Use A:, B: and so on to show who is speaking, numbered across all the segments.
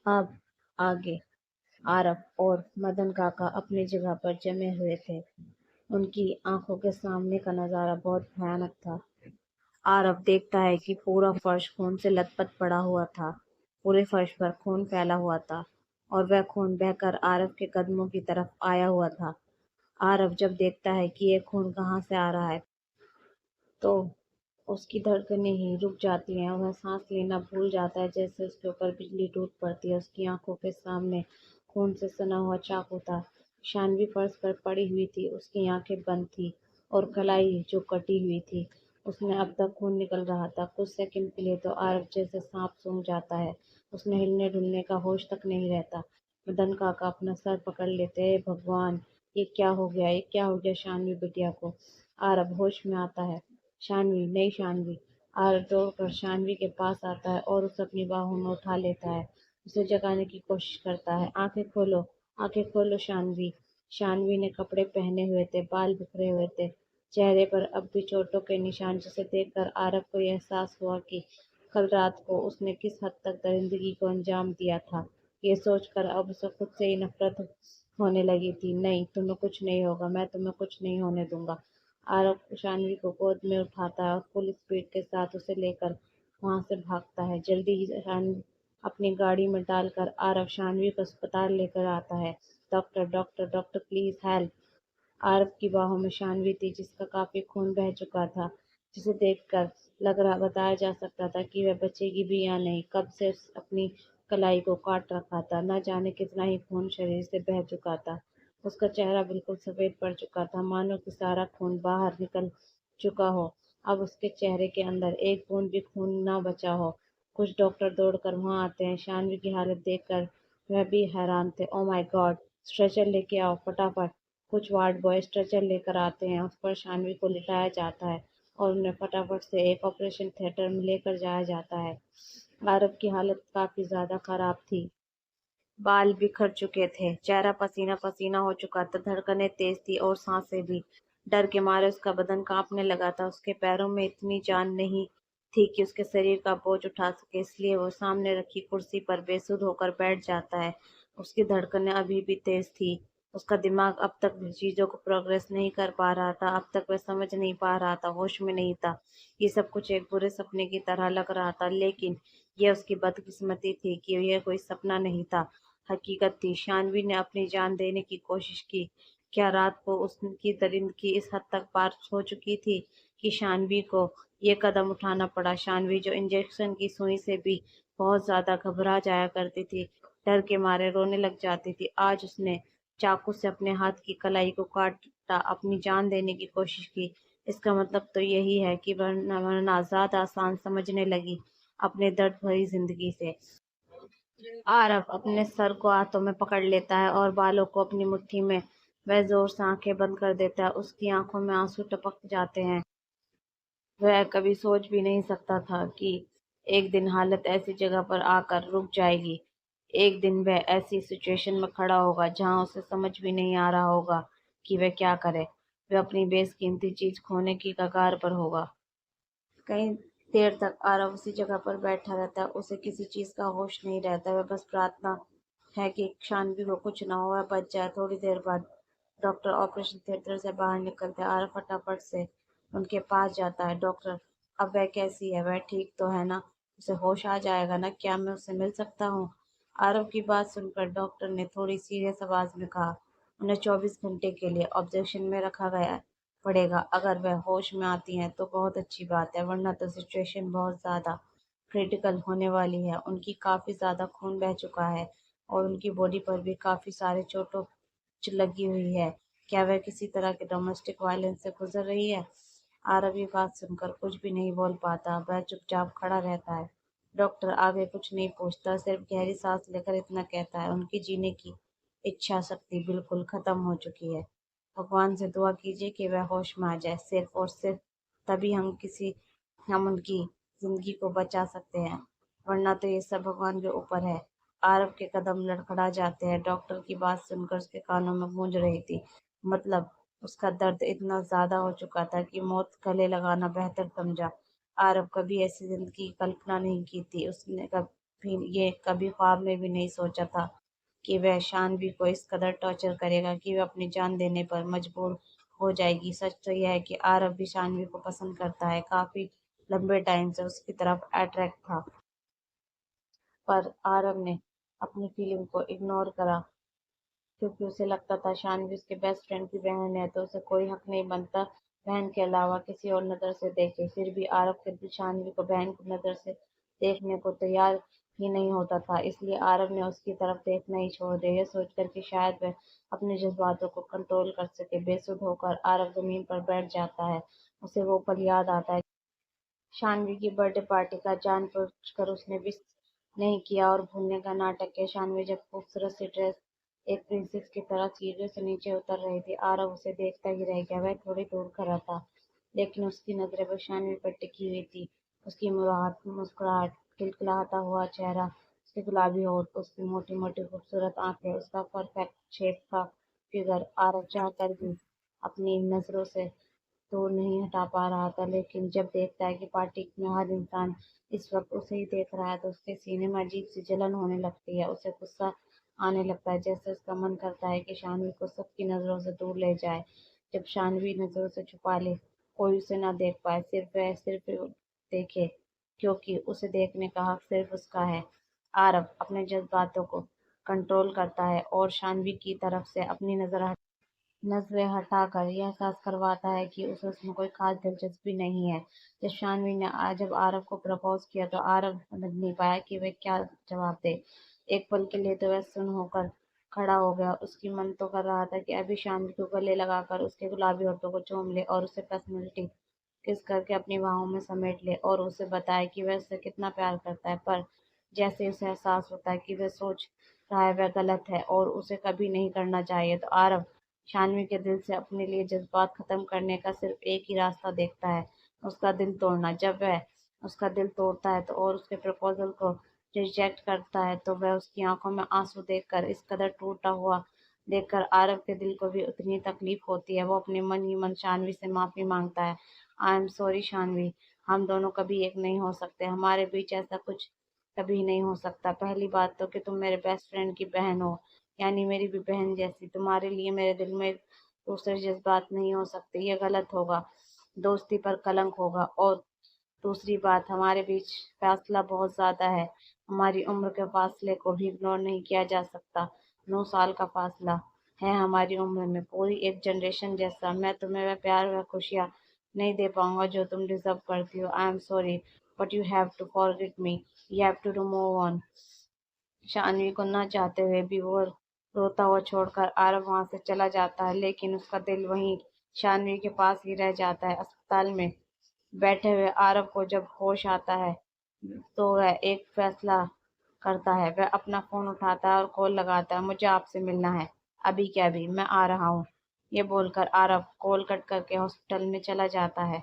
A: अब आगे आरव और मदन काका अपनी जगह पर जमे हुए थे। उनकी आंखों के सामने का नजारा बहुत भयानक था। आरव देखता है कि पूरा फर्श खून से लथपथ पड़ा हुआ था। पूरे फर्श पर खून फैला हुआ था और वह खून बहकर आरव के कदमों की तरफ आया हुआ था। आरव जब देखता है कि ये खून कहाँ से आ रहा है तो उसकी धड़कनें ही रुक जाती हैं। वह सांस लेना भूल जाता है, जैसे उसके ऊपर बिजली टूट पड़ती है। उसकी आंखों के सामने खून से सना हुआ चाकू था। शानवी फर्श पर पड़ी हुई थी, उसकी आंखें बंद थी और कलाई जो कटी हुई थी, उसमें अब तक खून निकल रहा था। कुछ सेकंड के लिए तो आरव जैसे सांप सूंघ जाता है। उसने हिलने डुलने का होश तक नहीं रहता। मदन काका अपना सर पकड़ लेते, हे भगवान, ये क्या हो गया, ये क्या हो गया शानवी बिटिया को। आरव होश में आता है। शानवी, नहीं शानवी। आरव दौड़कर शानवी के पास आता है और उसे अपनी बाहों में उठा लेता है। उसे जगाने की कोशिश करता है। आंखें खोलो शानवी। शानवी ने कपड़े पहने हुए थे, बाल बिखरे हुए थे, चेहरे पर अब भी चोटों के निशान, जिसे देखकर आरव को यह एहसास हुआ कि कल रात को उसने किस हद तक दरिंदगी को अंजाम दिया था। ये सोचकर अब उसे खुद से ही नफरत होने लगी थी। नहीं, तुम्हें कुछ नहीं होगा, मैं तुम्हें कुछ नहीं होने दूंगा। आरव शानवी को गोद में उठाता है और फुल स्पीड के साथ उसे लेकर वहां से भागता है। जल्दी ही शानवी अपनी गाड़ी में डालकर आरव शानवी को अस्पताल लेकर आता है। Doctor, doctor, doctor, please help. Aarav की बाहों में शानवी थी, जिसका काफी खून बह चुका था, जिसे देखकर लग रहा बताया जा सकता था कि वह बचेगी भी या नहीं। कब से अपनी कलाई को काट रखा था, न जाने कितना ही खून शरीर से बह चुका था। उसका चेहरा बिल्कुल सफेद पड़ चुका था, मानो कि सारा खून बाहर निकल चुका हो। अब उसके चेहरे के अंदर एक बूंद भी खून न बचा हो। कुछ डॉक्टर दौड़कर वहां आते हैं। शानवी की हालत देखकर वह भी हैरान थे। ओ माय गॉड, स्ट्रेचर लेके आओ फटाफट। कुछ वार्ड बॉय स्ट्रेचर लेकर आते हैं। उस पर शानवी को लिटाया जाता है और उन्हें फटाफट से एक ऑपरेशन थिएटर में लेकर जाया जाता है। आरव की हालत काफी ज्यादा खराब थी। बाल बिखर चुके थे, चेहरा पसीना पसीना हो चुका था, धड़कनें तेज थी और सांसें भी। डर के मारे उसका बदन कांपने लगा था। उसके पैरों में इतनी जान नहीं थी कि उसके शरीर का बोझ उठा सके, इसलिए वो सामने रखी कुर्सी पर बेसुध होकर बैठ जाता है। उसकी धड़कनें अभी भी तेज थी। उसका दिमाग अब तक चीजों को प्रोग्रेस नहीं कर पा रहा था। अब तक वह समझ नहीं पा रहा था, होश में नहीं था। ये सब कुछ एक बुरे सपने की तरह लग रहा था, लेकिन यह उसकी बदकिस्मती थी कि यह कोई सपना नहीं था, हकीकत थी। शानवी ने अपनी जान देने की कोशिश की। क्या रात को उसकी दरिंदगी इस हद तक पार हो चुकी थी कि शानवी को ये कदम उठाना पड़ा। शानवी जो इंजेक्शन की सुई से भी बहुत ज्यादा घबरा जाया करती थी, डर के मारे रोने लग जाती थी, आज उसने चाकू से अपने हाथ की कलाई को काटा, अपनी जान देने की कोशिश की। इसका मतलब तो यही है कि वरना वरना ज्यादा आसान समझने लगी अपने दर्द भरी जिंदगी से। आरव अपने सर को हाथों में पकड़ लेता है और बालों को अपनी मुट्ठी में वह जोर से आंखें बंद कर देता है। उसकी आंखों में आंसू टपक जाते हैं। वह कभी सोच भी नहीं सकता था कि एक दिन हालत ऐसी जगह पर आकर रुक जाएगी। एक दिन वह ऐसी सिचुएशन में खड़ा होगा जहां उसे समझ भी नहीं आ रहा होगा कि वह क्या करे। वह अपनी बेशकीमती चीज खोने की कगार पर होगा। कई देर तक आरव उसी जगह पर बैठा रहता है। उसे किसी चीज का होश नहीं रहता। वह बस प्रार्थना है कि शानवी को कुछ ना हो, वह बच जाए। थोड़ी देर बाद डॉक्टर ऑपरेशन थिएटर से बाहर निकलते हैं। आरव फटाफट से उनके पास जाता है। डॉक्टर, अब वह कैसी है, वह ठीक तो है ना, उसे होश आ जाएगा ना, क्या मैं उससे मिल सकता हूँ? आरव की बात सुनकर डॉक्टर ने थोड़ी सीरियस आवाज में कहा, उन्हें 24 घंटे के लिए ऑब्जर्वेशन में रखा गया है, पड़ेगा। अगर वह होश में आती हैं तो बहुत अच्छी बात है, वरना तो सिचुएशन बहुत ज़्यादा क्रिटिकल होने वाली है। उनकी काफ़ी ज़्यादा खून बह चुका है और उनकी बॉडी पर भी काफ़ी सारे चोटों लगी हुई है। क्या वह किसी तरह के डोमेस्टिक वायलेंस से गुजर रही है? आरव ये बात सुनकर कुछ भी नहीं बोल पाता। वह चुपचाप खड़ा रहता है। डॉक्टर आगे कुछ नहीं पूछता, सिर्फ गहरी सांस लेकर इतना कहता है, उनकी जीने की इच्छा शक्ति बिल्कुल खत्म हो चुकी है। भगवान से दुआ कीजिए कि वह होश में आ जाए। सिर्फ और सिर्फ तभी हम उनकी जिंदगी को बचा सकते हैं, वरना तो ये सब भगवान के ऊपर है। आरव के कदम लड़खड़ा जाते हैं। डॉक्टर की बात सुनकर उसके कानों में गूंज रही थी। मतलब उसका दर्द इतना ज्यादा हो चुका था कि मौत गले लगाना बेहतर समझा। आरव कभी ऐसी जिंदगी की कल्पना नहीं की थी। उसने कब भी ये कभी ख्वाब में भी नहीं सोचा था कि वह शानवी को इस कदर टॉर्चर करेगा कि वह अपनी जान देने पर मजबूर हो जाएगी। सच तो यह है कि आरव भी शानवी को पसंद करता है, काफी लंबे टाइम से उसकी तरफ अट्रैक्ट था, पर आरव ने अपनी फीलिंग को इग्नोर करा क्योंकि उसे लगता था शानवी उसके बेस्ट फ्रेंड की बहन है तो उसे कोई हक नहीं बनता बहन के अलावा किसी और नजर से देखे। फिर भी आरव के दिल शानवी को बहन की नजर से देखने को तैयार ही नहीं होता था, इसलिए आरव ने उसकी तरफ देखना ही छोड़ दिया, यह सोचकर कि शायद वह अपने जज्बातों को कंट्रोल कर सके। बेसुध होकर आरव जमीन पर बैठ जाता है। उसे वो पल याद आता है, शानवी की बर्थडे पार्टी का जानबूझकर उसने मिस नहीं किया और भूलने का नाटक किया। शानवी जब खूबसूरत सी ड्रेस एक प्रिंसेस की तरह सीढ़ियों से नीचे उतर रही थी, आरव उसे देखता ही रह गया। वह थोड़ी दूर खड़ा था, लेकिन उसकी नजरें बस शानवी पर टिकी हुई थी। उसकी मुस्कुराहट, खिलखिलाता हुआ चेहरा, उसके गुलाबी होठ, उसकी मोटी मोटी खूबसूरत आंखें, उसका परफेक्ट शेप का फिगर। आरव चाहकर भी अपनी नजरों से दूर नहीं हटा पा रहा था, लेकिन जब देखता है कि पार्टी में हर इंसान इस वक्त उसे ही देख रहा है तो उसके सीने में अजीब सी जलन होने लगती है। उसे गुस्सा आने लगता है, जैसे उसका मन करता है कि शानवी को सबकी नजरों से दूर ले जाए। जब शानवी नजरों से छुपा ले, कोई उसे ना देख पाए, सिर्फ देखे, क्योंकि उसे देखने का हक सिर्फ उसका है। आरव अपने जज्बातों को कंट्रोल करता है और शानवी की तरफ से अपनी नज़रें हटाकर यह एहसास करवाता है कि उसे उसमें कोई खास दिलचस्पी नहीं है। जब आरव को प्रपोज किया तो आरव समझ नहीं पाया कि वह क्या जवाब दे। एक पल के लिए तो वह सुन्न होकर खड़ा हो गया। उसकी मन तो कर रहा था कि अभी शानवी को गले लगाकर उसके गुलाबी होठों को चूम ले और उसे पर्सनैलिटी किस करके अपनी बाहों में समेट ले और उसे बताए कि वह उससे कितना प्यार करता है। पर जैसे उसे एहसास होता है कि वह सोच रहा है वह गलत है और उसे कभी नहीं करना चाहिए, तो आरव शानवी के दिल से अपने लिए जज्बात खत्म करने का सिर्फ एक ही रास्ता देखता है, उसका दिल तोड़ना। जब वह उसका दिल तोड़ता है तो और उसके प्रपोजल को रिजेक्ट करता है तो वह उसकी आंखों में आंसू देखकर इस कदर टूटा हुआ देखकर आरव के दिल को भी उतनी तकलीफ होती है। वो अपने मन ही मन शानवी से माफी मांगता है। आई एम सॉरी शानवी, हम दोनों कभी एक नहीं हो सकते, हमारे बीच ऐसा कुछ कभी नहीं हो सकता। पहली बात तो कि तुम मेरे बेस्ट फ्रेंड की बहन हो, यानी मेरी भी बहन जैसी। तुम्हारे लिए मेरे दिल में दूसरे जज्बात नहीं हो सकते, ये गलत होगा, दोस्ती पर कलंक होगा। और दूसरी बात, हमारे बीच फासला बहुत ज्यादा है, हमारी उम्र के फासले को भी इग्नोर नहीं किया जा सकता। 9 साल का फासला है हमारी उम्र में, पूरी एक जनरेशन जैसा। मैं तुम्हें वह प्यार वह खुशियाँ नहीं दे पाऊंगा जो तुम डिजर्व करती हो। I am sorry but you have to forgive me, you have to move on. Shanvi को न चाहते हुए भी वो रोता हुआ छोड़कर आरव वहां से चला जाता है, लेकिन उसका दिल वहीं शानवी के पास ही रह जाता है। अस्पताल में बैठे हुए आरव को जब होश आता है तो वह एक फैसला करता है। वह अपना फोन उठाता है और कॉल लगाता है, मुझे आपसे मिलना है, अभी क्या अभी, मैं आ रहा हूँ। ये बोलकर आरव कॉल कट करके हॉस्पिटल में चला जाता है।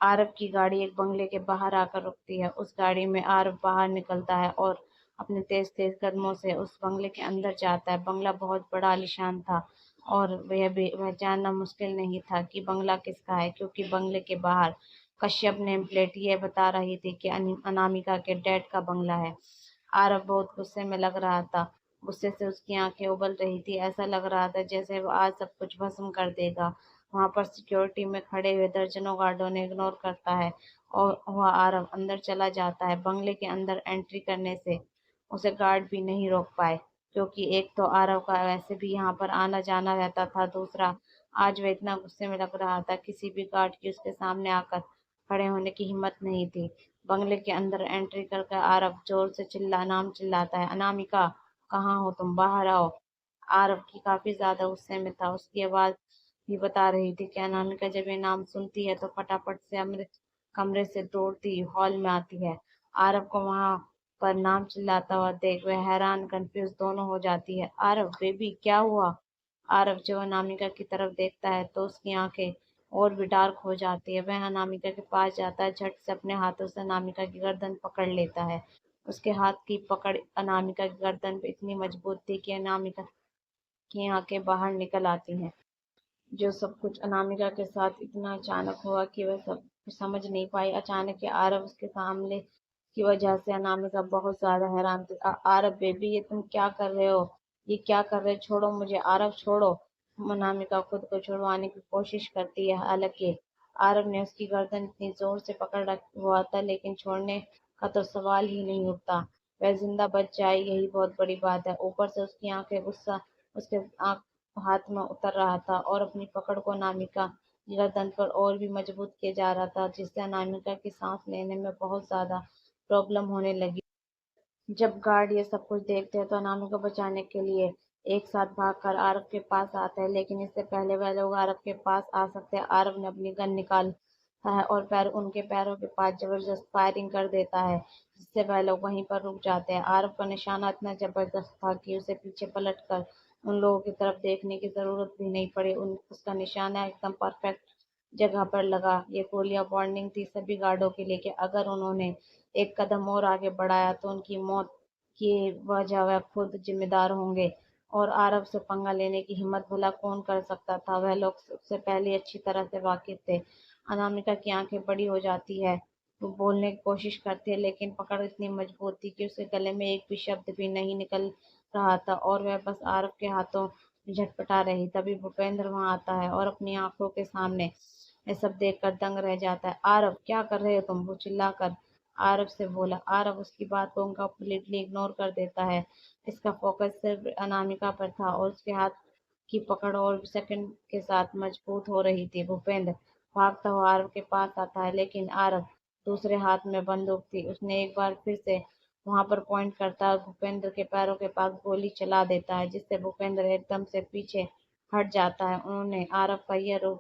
A: आरव की गाड़ी एक बंगले के बाहर आकर रुकती है। उस गाड़ी में आरव बाहर निकलता है और अपने तेज तेज कदमों से उस बंगले के अंदर जाता है। बंगला बहुत बड़ा आलीशान था और वह जानना मुश्किल नहीं था कि बंगला किसका है, क्योंकि बंगले के बाहर कश्यप नेम प्लेट ये बता रही थी कि अनामिका के डैड का बंगला है। आरव बहुत गुस्से में लग रहा था, गुस्से से उसकी आंखें उबल रही थी, ऐसा लग रहा था जैसे वो आज सब कुछ भस्म कर देगा। वहां पर सिक्योरिटी में खड़े हुए दर्जनों गार्डों ने इग्नोर करता है और वह आरव अंदर चला जाता है। बंगले के अंदर एंट्री करने से उसे गार्ड भी नहीं रोक पाए, क्योंकि एक तो आरव का वैसे भी यहाँ पर आना जाना रहता था, दूसरा आज वह इतना गुस्से में लग रहा था किसी भी गार्ड की उसके सामने आकर खड़े होने की हिम्मत नहीं थी। बंगले के अंदर एंट्री कर आरव जोर से नाम चिल्लाता है, अनामिका, कहाँ हो तुम, बाहर आओ। आरव की काफी ज्यादा गुस्से में था, उसकी आवाज भी बता रही थी कि अनामिका जब ये नाम सुनती है तो फटाफट से अमृत कमरे से दौड़ती हॉल में आती है। आरव को वहां पर नाम चिल्लाता हुआ देख वह हैरान कंफ्यूज दोनों हो जाती है। आरव बेबी क्या हुआ? आरव जब अनामिका की तरफ देखता है तो उसकी आंखें और भी डार्क हो जाती है। वह अनामिका के पास जाता है, झट से अपने हाथों से अनामिका की गर्दन पकड़ लेता है। उसके हाथ की पकड़ अनामिका की गर्दन पे इतनी मजबूत थी कि अनामिका की आंखें बाहर निकल आती हैं। जो सब कुछ अनामिका के साथ इतना अचानक हुआ कि वह सब कुछ समझ नहीं पाई। अचानक ही आरव उसके सामने की वजह से अनामिका बहुत ज्यादा हैरान थी। आरव बेबी, ये तुम क्या कर रहे हो? ये क्या कर रहे हो? छोड़ो मुझे, आरव छोड़ो। अनामिका खुद को छुड़वाने की कोशिश करती है, हालांकि आरव ने उसकी गर्दन इतनी जोर से पकड़ रखा हुआ था, लेकिन छोड़ने का तो सवाल ही नहीं उठता। वह जिंदा बच जाए, यही बहुत बड़ी बात है। ऊपर से उसकी आंखें गुस्सा उसके आंख हाथ में उतर रहा था और अपनी पकड़ को अनामिका की गर्दन पर और भी मजबूत किया जा रहा था, जिससे अनामिका की सांस लेने में बहुत ज्यादा प्रॉब्लम होने लगी। जब गार्ड ये सब कुछ देखते हैं तो अनामी को बचाने के लिए एक साथ भागकर आरव के पास आते हैं, लेकिन इससे पहले वह लोग आरव के पास आ सकते हैं, आरव ने अपनी गन निकालता है और उनके पैरों के पास जबरदस्त फायरिंग कर देता है, जिससे वह लोग वहीं पर रुक जाते हैं। आरव का निशाना इतना जबरदस्त था कि उसे पीछे पलट कर उन लोगों की तरफ देखने की जरूरत भी नहीं पड़ी। उसका निशाना एकदम परफेक्ट जगह पर लगा। ये गोलियां वार्निंग थी सभी गार्डों के लिए कि अगर उन्होंने एक कदम और आगे बढ़ाया तो उनकी मौत की वजह वह खुद जिम्मेदार होंगे। और आरव से पंगा लेने की हिम्मत भला कौन कर सकता था? वह लोग उससे पहले अच्छी तरह से वाकिफ थे। अनामिका की आंखें बड़ी हो जाती है, वो बोलने की कोशिश करती है, लेकिन पकड़ इतनी मजबूत थी कि उसके गले में एक भी शब्द भी नहीं निकल रहा था और वह बस आरव के हाथों में झटपटा रही। तभी भूपेंद्र वहां आता है और अपनी आंखों के सामने ये सब देखकर दंग रह जाता है। आरव, क्या कर रहे हो तुम? वो चिल्लाकर आरव से बोला। आरव उसकी बात को कंप्लीटली इग्नोर कर देता है। इसका फोकस सिर्फ अनामिका पर था और उसके हाथ की पकड़ और सेकंड के साथ मजबूत हो रही थी। भूपेंद्र भागता हुआ आरव के पास आता है, लेकिन आरव दूसरे हाथ में बंदूक थी। उसने एक बार फिर से वहां पर पॉइंट करता है और भूपेंद्र के पैरों के पास गोली चला देता है, जिससे भूपेंद्र एकदम से पीछे हट जाता है। उन्होंने आरव का यह रूप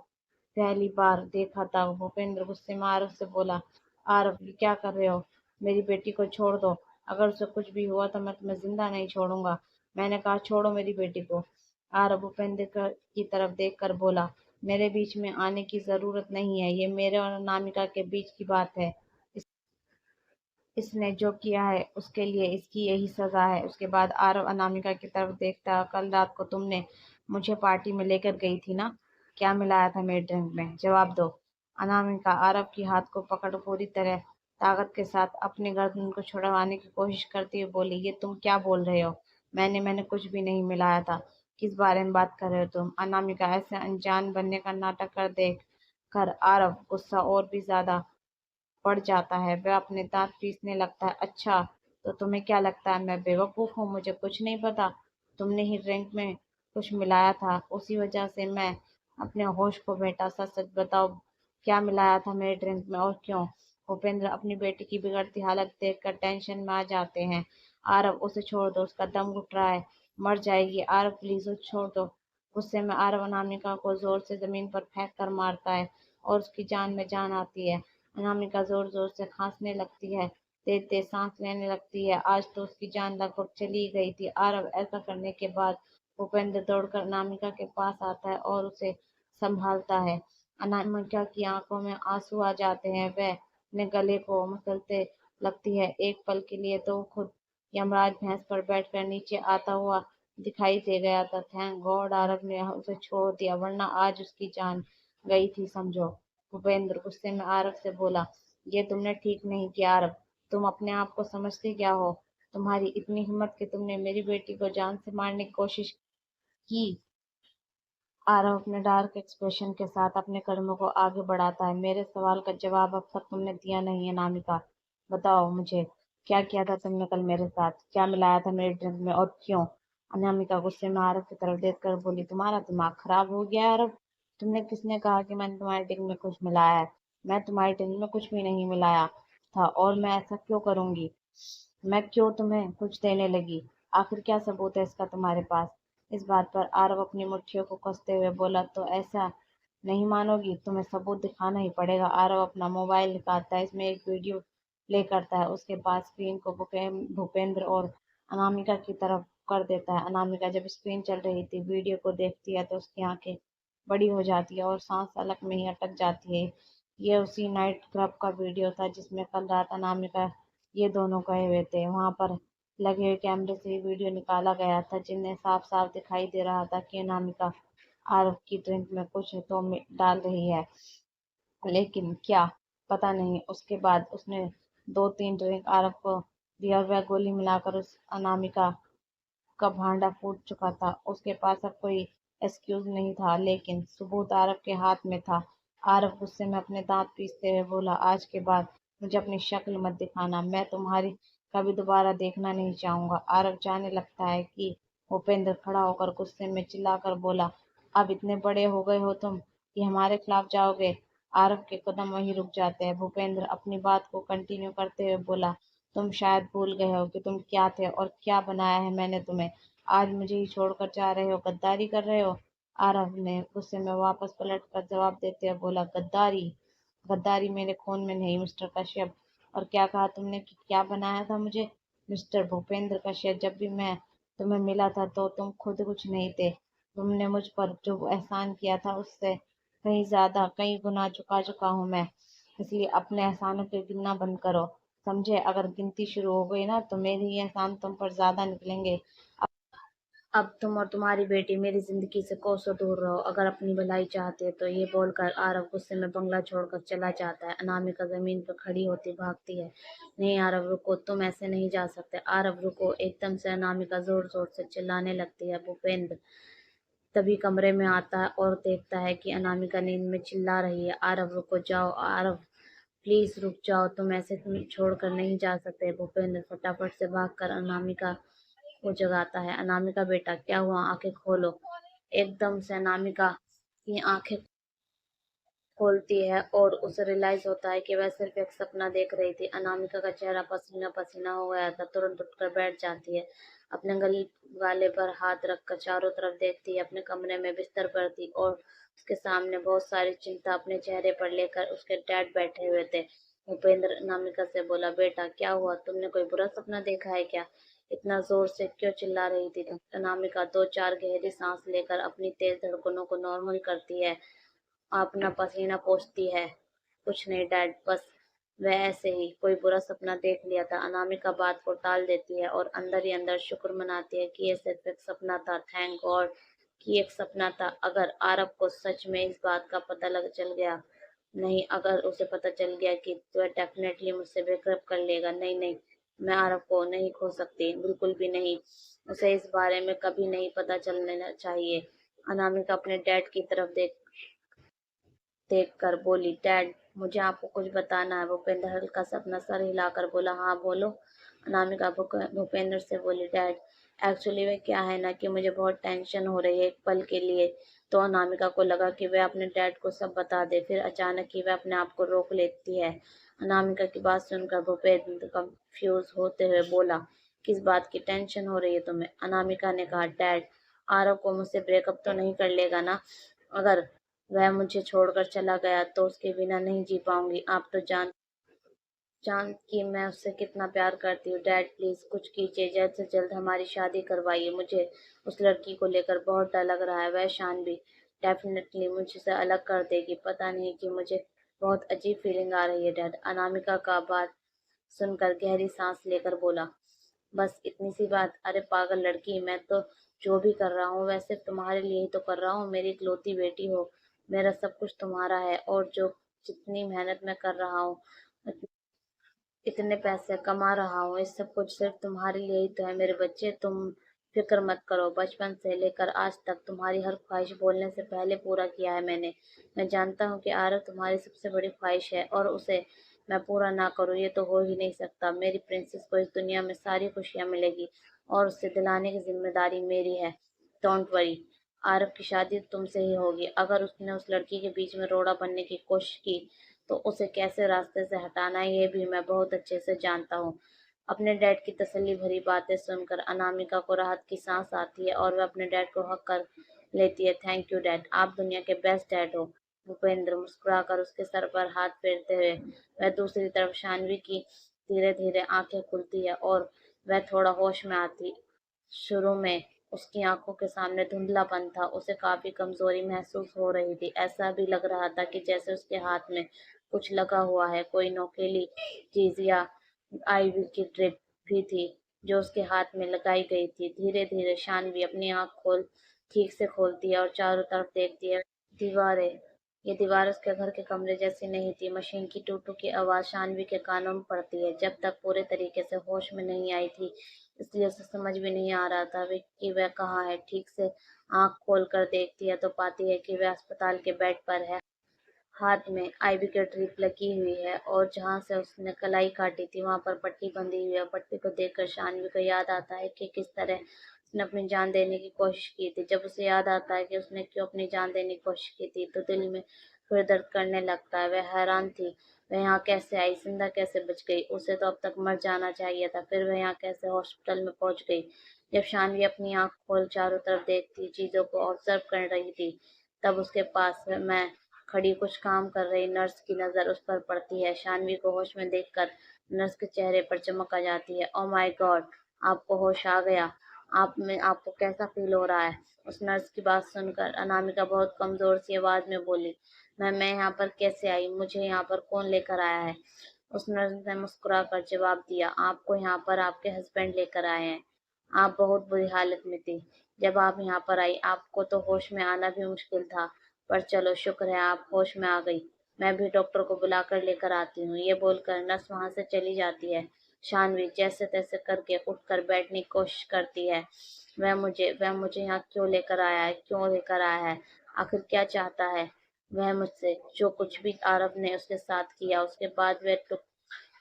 A: पहली बार देखा था। भूपेंद्र गुस्से में आरव से बोला, आरव ये क्या कर रहे हो? मेरी बेटी को छोड़ दो। अगर उसे कुछ भी हुआ तो मैं तुम्हें जिंदा नहीं छोड़ूंगा। मैंने कहा छोड़ो मेरी बेटी को। आरव की तरफ देखकर बोला, मेरे बीच में आने की जरूरत नहीं है। ये मेरे और अनामिका के बीच की बात है। इसने जो किया है उसके लिए इसकी यही सजा है। उसके बाद आरव अनामिका की तरफ देखता है, कल रात को तुमने मुझे पार्टी में लेकर गई थी ना? क्या मिलाया था मेरे ड्रिंक में? जवाब दो। अनामिका आरव की हाथ को पकड़ पूरी तरह ताकत के साथ अपनी गर्दन को छुड़वाने की कोशिश करती हुई बोली, ये तुम क्या बोल रहे हो? मैंने कुछ भी नहीं मिलाया था। किस बारे में बात कर रहे हो तुम? अनामिका ऐसे अनजान बनने का नाटक कर देख कर आरव गुस्सा और भी ज्यादा पड़ जाता है। वह अपने दांत पीसने लगता है। अच्छा, तो तुम्हें क्या लगता है मैं बेवकूफ हूँ? मुझे कुछ नहीं पता। तुमने ही ड्रिंक में कुछ मिलाया था, उसी वजह से मैं अपने होश को बेटा। सच सच बताओ, क्या मिलाया था मेरे ड्रिंक में और क्यों? भूपेंद्र अपनी बेटी की बिगड़ती हालत देखकर टेंशन में आ जाते हैं। आरव, उसे छोड़ दो, उसका दम घुट रहा है, मर जाएगी। आरव प्लीज उसे छोड़ दो। गुस्से में आरव अनामिका को जोर से जमीन पर फेंक कर मारता है और उसकी जान में जान आती है। अनामिका जोर जोर से खांसने लगती है, तेज तेज सांस लेने लगती है। आज तो उसकी जान लगभग चली गई थी। आरव ऐसा करने के बाद भूपेंद्र दौड़कर अनामिका के पास आता है और उसे संभालता है। अनामिका की आंखों में आंसू आ जाते हैं, वह अपने गले को मसलते लगती है। एक पल के लिए तो खुद यमराज भैंस पर बैठकर नीचे आता हुआ दिखाई दे गया था। थैंक गॉड आरव ने उसे छोड़ दिया, वरना आज उसकी जान गई थी समझो। भूपेंद्र गुस्से में आरव से बोला, ये तुमने ठीक नहीं किया आरव। तुम अपने आप को समझते क्या हो? तुम्हारी इतनी हिम्मत कि तुमने मेरी बेटी को जान से मारने की कोशिश की? आरव अपने डार्क एक्सप्रेशन के साथ अपने कदमों को आगे बढ़ाता है। मेरे सवाल का जवाब अब तक तुमने दिया नहीं है अनामिका। बताओ मुझे, क्या किया था तुमने कल मेरे साथ? क्या मिलाया था मेरे ड्रिंक में और क्यों? अनामिका गुस्से में आरव की तरफ देखकर बोली, तुम्हारा दिमाग खराब हो गया है आरव। तुमने किसने कहा कि मैंने तुम्हारे ड्रिंक में कुछ मिलाया है? मैं तुम्हारे ड्रिंक में कुछ भी नहीं मिलाया था और मैं ऐसा क्यों करूंगी? मैं क्यों तुम्हें कुछ देने लगी? आखिर क्या सबूत है इसका तुम्हारे पास? इस बात पर आरव अपनी मुट्ठियों को कसते हुए बोला, तो ऐसा नहीं मानोगी? तुम्हें सबूत दिखाना ही पड़ेगा। आरव अपना मोबाइल निकालता है, इसमें एक वीडियो प्ले करता है। उसके बाद स्क्रीन को भूपेंद्र और अनामिका की तरफ कर देता है। अनामिका जब स्क्रीन चल रही थी वीडियो को देखती है तो उसकी आंखें बड़ी हो जाती है और सांस अलग में ही अटक जाती है। ये उसी नाइट क्लब का वीडियो था जिसमें कल रात अनामिका ये दोनों गए हुए थे। वहां पर लगे हुए कैमरे से ये वीडियो निकाला गया था, जिनमें साफ साफ दिखाई दे रहा था कि अनामिका आरव की ड्रिंक में कुछ डाल रही है, लेकिन क्या? पता नहीं। उसके बाद उसने 2-3 ड्रिंक आरव को दिया और वह गोली मिलाकर उस अनामिका का भांडा फूट चुका था। उसके पास अब कोई एक्सक्यूज नहीं था, लेकिन सबूत आरव के हाथ में था। आरव गुस्से में अपने दांत पीसते हुए बोला, आज के बाद मुझे अपनी शक्ल मत दिखाना, मैं तुम्हारी कभी दोबारा देखना नहीं चाहूंगा। आरव जाने लगता है कि भूपेंद्र खड़ा होकर गुस्से में चिल्लाकर बोला, अब इतने बड़े हो गए हो तुम कि हमारे खिलाफ जाओगे। आरव के कदम वहीं रुक जाते हैं। भूपेंद्र अपनी बात को कंटिन्यू करते हुए बोला, तुम शायद भूल गए हो कि तुम क्या थे और क्या बनाया है मैंने तुम्हें। आज मुझे ही छोड़कर जा रहे हो, गद्दारी कर रहे हो। आरव ने गुस्से में वापस पलट कर जवाब देते हुए बोला, गद्दारी? गद्दारी मेरे खून में नहीं मिस्टर कश्यप। और क्या कहा तुमने कि क्या बनाया था मुझे? मिस्टर भूपेंद्र कश्यप, जब भी मैं तुम्हें मिला था तो तुम खुद कुछ नहीं थे। तुमने मुझ पर जो एहसान किया था उससे कहीं ज्यादा, कई गुना चुका चुका हूं मैं। इसलिए अपने एहसानों को गिनना बंद करो, समझे? अगर गिनती शुरू हो गई ना तो मेरे ही एहसान तुम पर ज्यादा निकलेंगे। अब तुम और तुम्हारी बेटी मेरी जिंदगी से कोसों दूर रहो, अगर अपनी भलाई चाहते हो तो। ये बोलकर आरव गुस्से में बंगला छोड़कर चला जाता है। अनामिका जमीन पर खड़ी होती भागती है, नहीं आरव रुको, तुम ऐसे नहीं जा सकते। आरव रुको, एकदम से अनामिका जोर जोर से चिल्लाने लगती है। भूपेंद्र तभी कमरे में आता है और देखता है कि अनामिका नींद में चिल्ला रही है, आरव रुको, जाओ आरव, प्लीज रुक जाओ, तुम ऐसे तुम छोड़कर नहीं जा सकते। भूपेंद्र फटाफट से भागकर अनामिका को जगाता है। अनामिका बेटा क्या हुआ, आंखें खोलो। एकदम से अनामिका की आंखें खोलती है और उसे रियलाइज होता है कि वह सिर्फ एक सपना देख रही थी। अनामिका का चेहरा पसीना पसीना हो गया था। तुरंत उठकर बैठ जाती है, अपने गाले पर हाथ रखकर चारों तरफ देखती है। अपने कमरे में बिस्तर पर थी और उसके सामने बहुत सारी चिंता अपने चेहरे पर लेकर उसके डैड बैठे हुए थे। भूपेंद्र अनामिका से बोला, बेटा क्या हुआ, तुमने कोई बुरा सपना देखा है क्या? इतना जोर से क्यों चिल्ला रही थी तुम? अनामिका 2-4 गहरी सांस लेकर अपनी तेज धड़कनों को नॉर्मल करती है, अपना पसीना पोंछती है। कुछ नहीं डैड, बस वह ऐसे ही कोई बुरा सपना देख लिया था। अनामिका बात को टाल देती है और अंदर ही अंदर शुक्र मनाती है कि ये सिर्फ एक सपना था। थैंक गॉड कि एक सपना था। अगर आरव को सच में इस बात का पता लग चल गया, नहीं अगर उसे पता चल गया कि वह डेफिनेटली मुझसे ब्रेकअप कर लेगा। नहीं नहीं, मैं आरव को नहीं खो सकती, बिल्कुल भी नहीं। उसे इस बारे में कभी नहीं पता चलना चाहिए। अनामिका अपने डैड की तरफ देखकर बोली, डैड मुझे आपको कुछ बताना है। भूपेंद्र हल्का सा अपना सर हिलाकर बोला, हाँ बोलो। अनामिका भूपेंद्र से बोली, डैड एक्चुअली वे क्या है ना कि मुझे बहुत टेंशन हो रही है एक पल के लिए। तो अनामिका को लगा कि वह अपने डैड को सब बता दे, फिर अचानक ही वह अपने आप को रोक लेती है। अनामिका की बात सुनकर भूपेंद्र कंफ्यूज होते हुए बोला, किस बात की टेंशन हो रही है तुम्हें? अनामिका ने कहा, डैड आरव को मुझसे ब्रेकअप तो नहीं कर लेगा ना? अगर वह मुझे छोड़कर चला गया तो उसके बिना नहीं जी पाऊंगी। आप तो जान कि मैं उससे कितना प्यार करती हूँ। डैड प्लीज कुछ कीजिए, जल्द से जल्द हमारी शादी करवाइए। मुझे उस लड़की को लेकर बहुत डर लग रहा है, वह शानवी डेफिनेटली मुझसे अलग कर देगी। पता नहीं कि मुझे बहुत अजीब फीलिंग आ रही है डैड। अनामिका का बात सुनकर गहरी सांस लेकर बोला, बस इतनी सी बात? अरे पागल लड़की, मैं तो जो भी कर रहा हूँ वह सिर्फ तुम्हारे लिए ही तो कर रहा हूँ। मेरी इकलौती बेटी हो, मेरा सब कुछ तुम्हारा है। और जो जितनी मेहनत मैं कर रहा हूँ, इतने पैसे कमा रहा हूँ, इस सब कुछ सिर्फ तुम्हारे लिए ही तो है मेरे बच्चे। तुम फिक्र मत करो, बचपन से लेकर आज तक तुम्हारी हर ख्वाहिश बोलने से पहले पूरा किया है मैंने। मैं जानता हूँ कि आरव तुम्हारी सबसे बड़ी ख्वाहिश है और उसे मैं पूरा ना करूँ ये तो हो ही नहीं सकता। मेरी प्रिंसेस को इस दुनिया में सारी खुशियाँ मिलेगी और उसे दिलाने की जिम्मेदारी मेरी है। डोंट वरी, आरव की शादी तुमसे ही होगी। अगर उसने उस लड़की के बीच में रोड़ा बनने की कोशिश की तो उसे कैसे रास्ते से हटाना है ये भी मैं बहुत अच्छे से जानता हूँ। अपने डैड की तसल्ली भरी बातें सुनकर अनामिका को राहत की सांस आती है और वह अपने डैड को हक कर लेती है। थैंक यू डैड, आप दुनिया के बेस्ट डैड हो। भूपेंद्र मुस्कुराकर उसके सर पर हाथ फेरते हुए वह दूसरी तरफ शानवी की धीरे धीरे आंखें खुलती है और वह थोड़ा होश में आती। शुरू में उसकी आंखों के सामने धुंधलापन था, उसे काफी कमजोरी महसूस हो रही थी। ऐसा भी लग रहा था कि जैसे उसके हाथ में कुछ लगा हुआ है, कोई नोकीली चीज या आईवी की ड्रिप भी थी जो उसके हाथ में लगाई गई थी। धीरे धीरे शानवी अपनी आंख खोल ठीक से खोलती है और चारों तरफ देखती है। दीवारें ये दीवार उसके घर के कमरे जैसी नहीं थी। मशीन की टू-टू की आवाज़ शानवी के कानों में पड़ती है। जब तक पूरे तरीके से होश में नहीं आई थी, इसलिए उसे समझ भी नहीं आ रहा था कि वह कहाँ है। ठीक से आँख खोल कर देखती है तो पाती है कि वह अस्पताल के बेड पर है। हाथ में आईवी की ड्रिप लगी हुई है और जहाँ से उसने कलाई काटी थी वहाँ पर पट्टी बंधी हुई है। पट्टी को देखकर शानवी को याद आता है कि किस तरह उसने अपनी जान देने की कोशिश की थी। जब उसे याद आता है कि उसने क्यों अपनी जान देने की कोशिश की थी तो दिल में फिर दर्द करने लगता है। वह हैरान थी, वह यहाँ कैसे आई, जिंदा कैसे बच गई। उसे तो अब तक मर जाना चाहिए था, फिर वह यहाँ कैसे हॉस्पिटल में पहुंच गई। जब शानवी अपनी आंख खोल चारों तरफ देखती चीजों को ऑब्जर्व कर रही थी, तब उसके पास मैं खड़ी कुछ काम कर रही नर्स की नज़र उस पर पड़ती है। शानवी को होश में देखकर नर्स के चेहरे पर चमक आ जाती है। ओह माय गॉड, आपको होश आ गया। आपको कैसा फील हो रहा है? उस नर्स की बात सुनकर अनामिका बहुत कमजोर सी आवाज में बोली, मैं यहाँ पर कैसे आई? मुझे यहाँ पर कौन लेकर आया है? उस नर्स ने मुस्कुराकर जवाब दिया, आपको यहाँ पर आपके हस्बैंड लेकर आए हैं। आप बहुत बुरी हालत में थी जब आप यहाँ पर आई। आपको तो होश में आना भी मुश्किल था, पर चलो शुक्र है आप होश में आ गई। मैं भी डॉक्टर को बुलाकर लेकर आती हूँ। ये बोलकर नर्स वहां से चली जाती है। शानवी जैसे तैसे करके उठकर बैठने की कोशिश करती है। वह मुझे यहाँ क्यों लेकर आया है? क्यों लेकर आया है? आखिर क्या चाहता है वह मुझसे? जो कुछ भी आरव ने उसके साथ किया, उसके बाद वह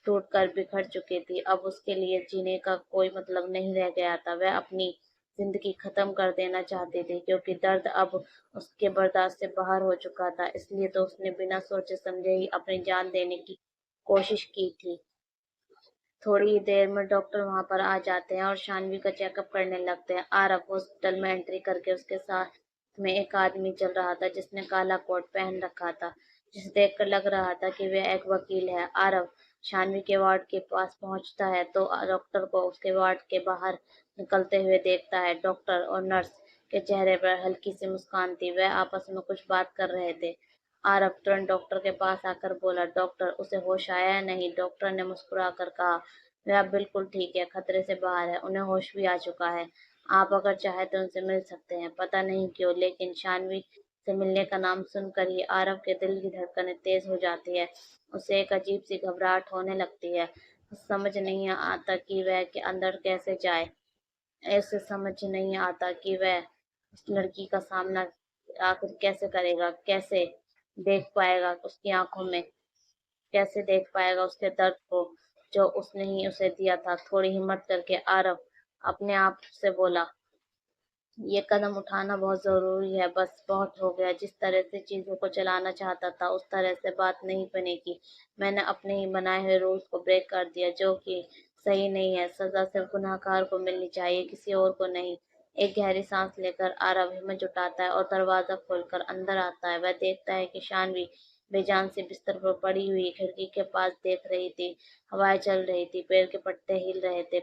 A: टूट कर बिखर चुकी थी। अब उसके लिए जीने का कोई मतलब नहीं रह गया था। वह अपनी जिंदगी खत्म कर देना चाहती थी क्योंकि दर्द अब उसके बर्दाश्त से बाहर हो चुका था। इसलिए तो उसने बिना सोचे समझे ही अपनी जान देने की कोशिश की थी। थोड़ी ही देर में डॉक्टर वहां पर आ जाते हैं और शानवी का चेकअप करने लगते हैं। आरव हॉस्पिटल में एंट्री करके उसके साथ में एक आदमी चल रहा था जिसने काला कोट पहन रखा था, जिसे देखकर लग रहा था कि वह एक वकील है। आरव शानवी के वार्ड के पास पहुंचता है तो डॉक्टर को उसके वार्ड के बाहर निकलते हुए देखता है। डॉक्टर और नर्स के चेहरे पर हल्की सी मुस्कान थी, वह आपस में कुछ बात कर रहे थे। आरव तुरंत डॉक्टर के पास आकर बोला, डॉक्टर उसे होश आया है? नहीं, डॉक्टर ने मुस्कुराकर कहा, वह अब बिल्कुल ठीक है, खतरे से बाहर है, उन्हें होश भी आ चुका है। आप अगर चाहे तो उनसे मिल सकते हैं। पता नहीं क्यों, लेकिन शानवी से मिलने का नाम सुनकर ही आरव के दिल की धड़कनें तेज हो जाती है। उसे एक अजीब सी घबराहट होने लगती है। समझ नहीं आता कि वह के अंदर कैसे जाए। ऐसे समझ नहीं आता कि वह उस लड़की का सामना आखिर कैसे करेगा, कैसे देख पाएगा उसकी आंखों में, कैसे देख पाएगा उसके दर्द को जो उसने ही उसे दिया था। थोड़ी हिम्मत करके आरव अपने आप से बोला, ये कदम उठाना बहुत जरूरी है, बस बहुत हो गया। जिस तरह से चीजों को चलाना चाहता था उस तरह से बात नहीं बनेगी। मैंने अपने ही बनाए हुए रूल्स को ब्रेक कर दिया, जो कि सही नहीं है। सजा सिर्फ गुनहगार को मिलनी चाहिए, किसी और को नहीं। एक गहरी सांस लेकर आरव हिम्मत जुटाता है और दरवाजा खोलकर अंदर आता है। वह देखता है कि शानवी बेजान से बिस्तर पर पड़ी हुई खिड़की के पास देख रही थी। हवाएं चल रही थी, पेड़ के पत्ते हिल रहे थे,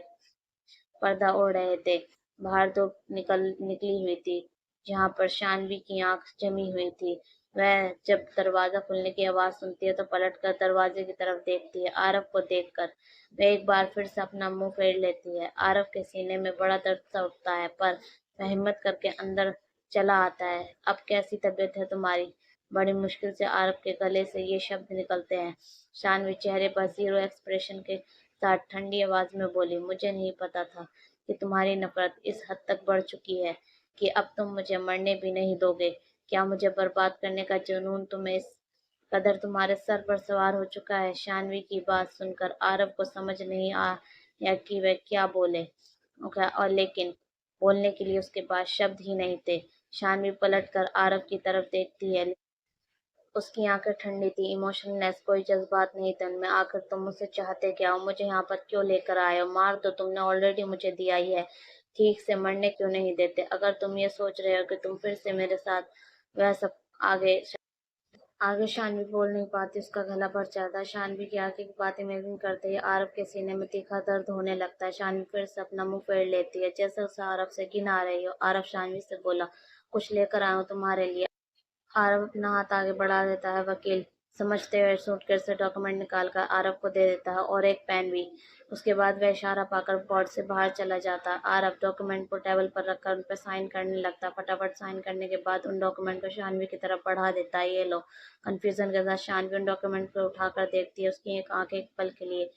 A: पर्दा ओढ़ रहे थे। बाहर धूप निकली हुई थी, जहाँ पर शानवी की आंख जमी हुई थी। वह जब दरवाजा खुलने की आवाज सुनती है तो पलटकर दरवाजे की तरफ देखती है। आरव को देखकर वह एक बार फिर से अपना मुंह फेर लेती है। आरव के सीने में बड़ा दर्द सा उठता है, पर वह हिम्मत करके अंदर चला आता है। अब कैसी तबीयत है तुम्हारी? बड़ी मुश्किल से आरव के गले से ये शब्द निकलते हैं। शानवी चेहरे पर जीरो एक्सप्रेशन के साथ ठंडी आवाज में बोली, मुझे नहीं पता था कि तुम्हारी नफरत इस हद तक बढ़ चुकी है कि अब तुम मुझे मरने भी नहीं दोगे। क्या मुझे बर्बाद करने का जुनून तुम्हें इस कदर तुम्हारे सर पर सवार हो चुका है? शानवी की बात सुनकर आरव को समझ नहीं आया कि वह क्या बोले और लेकिन बोलने के लिए उसके पास शब्द ही नहीं थे। शानवी पलटकर आरव की तरफ देखती है। उसकी आंखें ठंडी थी, इमोशनलेस, कोई जज्बात नहीं थे उनमें। आखिर तुम मुझसे चाहते क्या हो? मुझे यहाँ पर क्यों लेकर आए हो? मार तो तुमने ऑलरेडी मुझे दिया ही है, ठीक से मरने क्यों नहीं देते? अगर तुम ये सोच रहे हो कि तुम फिर से मेरे साथ वह सब आगे आगे शानवी बोल नहीं पाती, उसका गला भर जाता है। शानवी की आंखें की बातें इमेजिन करते ही आरव के सीने में तीखा दर्द होने लगता है। शानवी फिर से अपना मुंह फेर लेती है, जैसे उसे आरव से घिन आ रही हो। आरव शानवी से बोला, कुछ लेकर आया हूँ तुम्हारे लिए। आरव अपना हाथ आगे बढ़ा देता है। वकील समझते हुए सूटकेस से डॉक्यूमेंट निकाल कर आरव को दे देता है और एक पेन भी। उसके बाद वह इशारा पाकर वार्ड से बाहर चला जाता। आरव डॉक्यूमेंट को टेबल पर रखकर उन पर साइन करने लगता। फटाफट साइन करने के बाद उन डॉक्यूमेंट को शानवी की तरफ बढ़ा देता है। ये लो। कंफ्यूजन के साथ शानवी उन डॉक्यूमेंट को उठाकर देखती है। उसकी एक आंख एक पल के लिए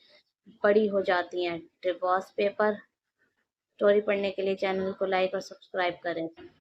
A: बड़ी हो जाती हैं। डिवोर्स पेपर स्टोरी पढ़ने के लिए चैनल को लाइक और सब्सक्राइब करें।